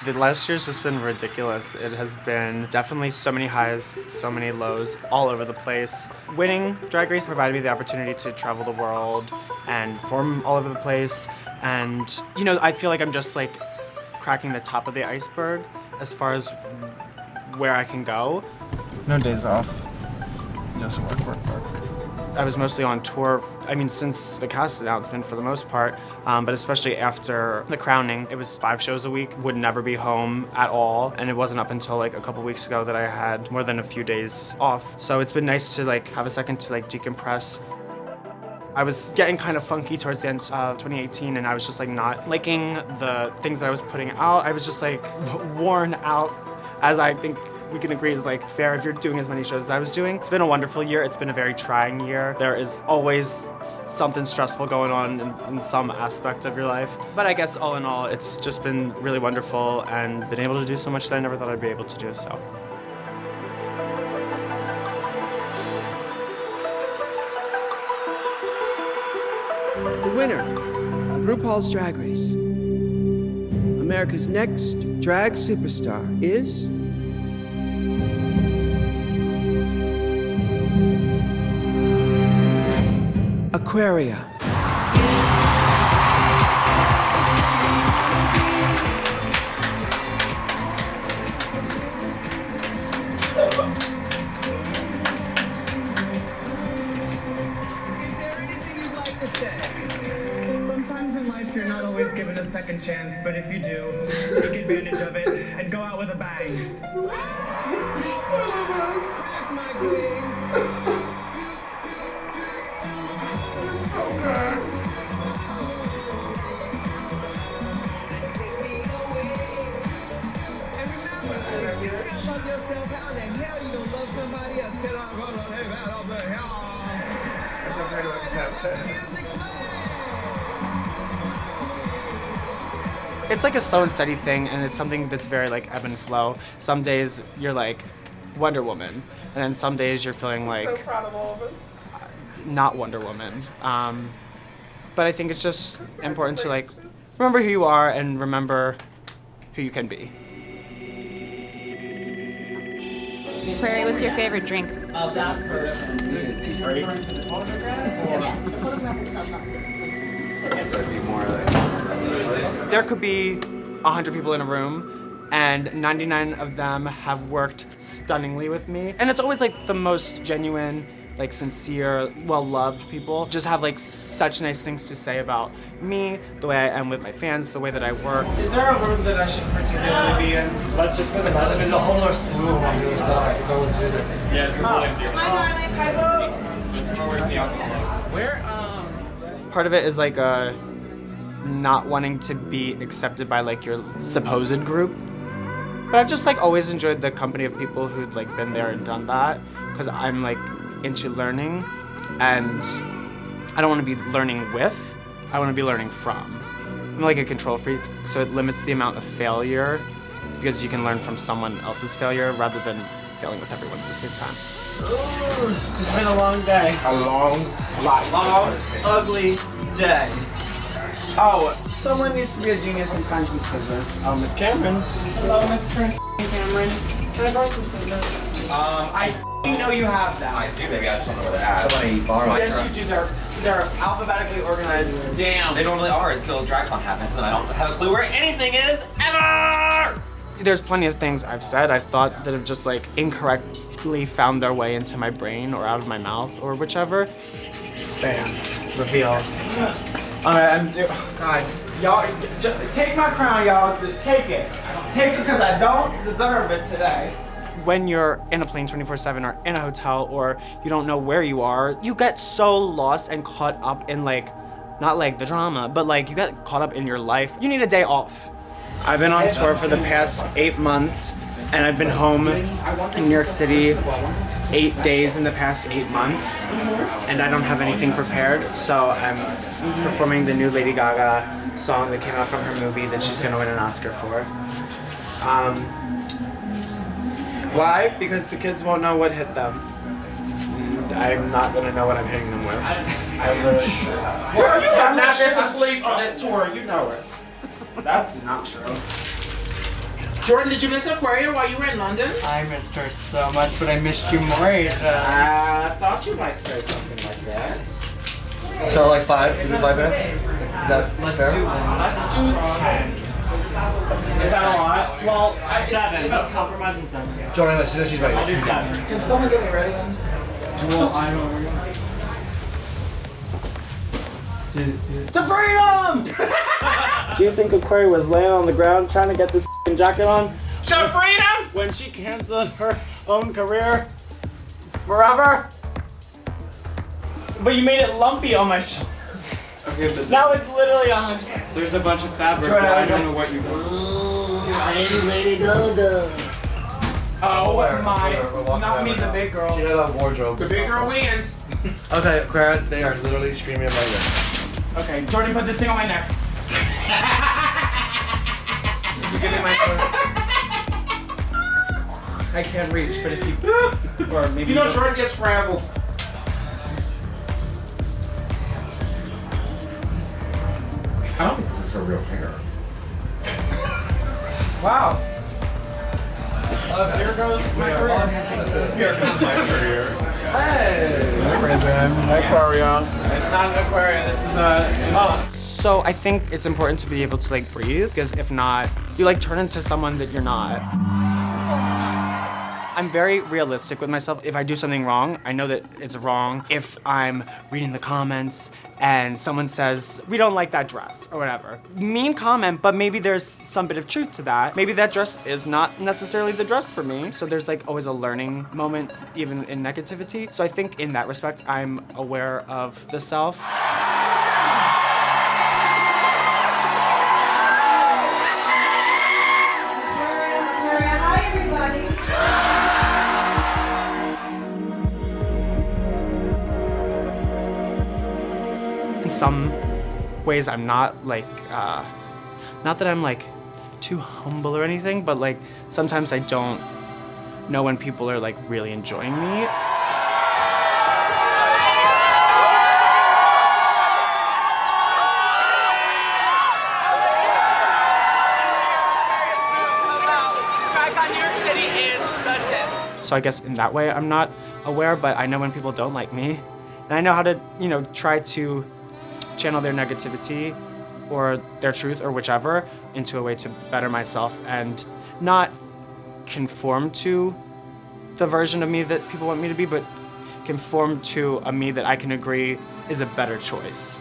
The last year's just been ridiculous. It has been definitely so many highs, so many lows, all over the place. Winning Drag Race provided me the opportunity to travel the world and perform all over the place. And, you know, I feel like I'm just like cracking the top of the iceberg as far as where I can go. No days off. Just work, work, work. I was mostly on tour, I mean, since the cast announcement for the most part, but especially after the crowning, it was 5 shows a week, would never be home at all, and it wasn't up until like a couple weeks ago that I had more than a few days off. So it's been nice to like have a second to like decompress. I was getting kind of funky towards the end of 2018, and I was just like not liking the things that I was putting out. I was just like worn out, as I think we can agree is like fair if you're doing as many shows as I was doing. It's been a wonderful year. It's been a very trying year. There is always something stressful going on in some aspect of your life. But I guess all in all, it's just been really wonderful and been able to do so much that I never thought I'd be able to do, so. The winner of RuPaul's Drag Race, America's next drag superstar, is Aquaria. Sometimes in life you're not always given a second chance, but if you do, take advantage of it and go out with a bang. That's my queen. Love yourself, how the hell you gonna love somebody else? Till I'm gonna live out over here. It's like a slow and steady thing, and it's something that's very like ebb and flow. Some days you're like Wonder Woman, and then some days you're feeling like So proud of all of us. not Wonder Woman. But I think it's just important to like remember who you are and remember who you can be. Prairie, what's your favorite drink? Of that person. Yes, the photograph itself. There could be 100 people in a room, and 99 of them have worked stunningly with me. And it's always like the most genuine, like sincere, well-loved people. Just have like such nice things to say about me, the way I am with my fans, the way that I work. Is there a room that I should particularly be in? Let's just go to there's a whole other slew on the other side. Go into it. Yeah, it's really empty. Hi, Marley. It's more worth the alcohol. Part of it is like not wanting to be accepted by like your supposed group. But I've just like always enjoyed the company of people who'd like been there and done that, because I'm like into learning, and I don't want to be learning with, I want to be learning from. I'm like a control freak, so it limits the amount of failure because you can learn from someone else's failure rather than failing with everyone at the same time. Ooh, it's been a long day. A long life. Long, ugly day. Oh, someone needs to be a genius and find some scissors. Oh, Miss Cameron. Hello, Miss Cameron. Can I borrow some scissors? I know you have them. I do, maybe I just don't know where they're at. Somebody borrow my Yes, you do. They're alphabetically organized. Damn, they normally are until DragCon happens, and I don't have a clue where anything is ever! There's plenty of things I've said, I've thought, that have just like incorrectly found their way into my brain or out of my mouth or whichever. Bam. Reveal. Alright, God. Y'all, take my crown, y'all. Just take it. Take it because I don't deserve it today. When you're in a plane 24/7 or in a hotel or you don't know where you are, you get so lost and caught up in like, not like the drama, but like you get caught up in your life. You need a day off. I've been on tour for the past 8 months, and I've been home in New York City 8 days in the past 8 months, and I don't have anything prepared, so I'm performing the new Lady Gaga song that came out from her movie that she's gonna win an Oscar for. Why? Because the kids won't know what hit them. And I'm not gonna know what I'm hitting them with. I literally. Well, you have not been to sleep on this tour, you know it. That's not true. Jordan, did you miss Aquaria while you were in London? I missed her so much, but I missed you more, Asia. I thought you might say something like that. So like 5? You do 5 minutes? Is that fair? Let's do 10. Is that a lot? Well, 7. Let's compromise on 7. Jordan, as soon as she's ready. I'll do 7. Can someone get me ready then? Well, I don't know. To freedom! Do you think Aquaria was laying on the ground trying to get this jacket on To freedom! when she canceled her own career forever? But you made it lumpy on my shoulders. Okay, but Now it's literally on. there's a bunch of fabric, Jordan, but I don't know what you Oh We're my. walking Not around me, right the now. big girl. She had a wardrobe. The big girl wins. Okay, Aquaria, they are literally screaming in my ear. Okay, Jordan, put this thing on my neck. You give me my phone. I can't reach, but if you. Or maybe. You know Jordan gets frazzled. I don't think this is her real hair. Wow. Here goes my career. Here comes my career. Aquaria. It's not an Aquaria, this is a... So I think it's important to be able to like breathe, because if not, you like turn into someone that you're not. I'm very realistic with myself. If I do something wrong, I know that it's wrong. If I'm reading the comments and someone says, we don't like that dress or whatever. Mean comment, but maybe there's some bit of truth to that. Maybe that dress is not necessarily the dress for me. So there's like always a learning moment, even in negativity. So I think in that respect, I'm aware of the self. Hi, everybody. In some ways, I'm not like, not that I'm like too humble or anything, but like sometimes I don't know when people are like really enjoying me. So I guess in that way, I'm not aware, but I know when people don't like me. And I know how to, you know, try to channel their negativity or their truth or whichever into a way to better myself and not conform to the version of me that people want me to be, but conform to a me that I can agree is a better choice.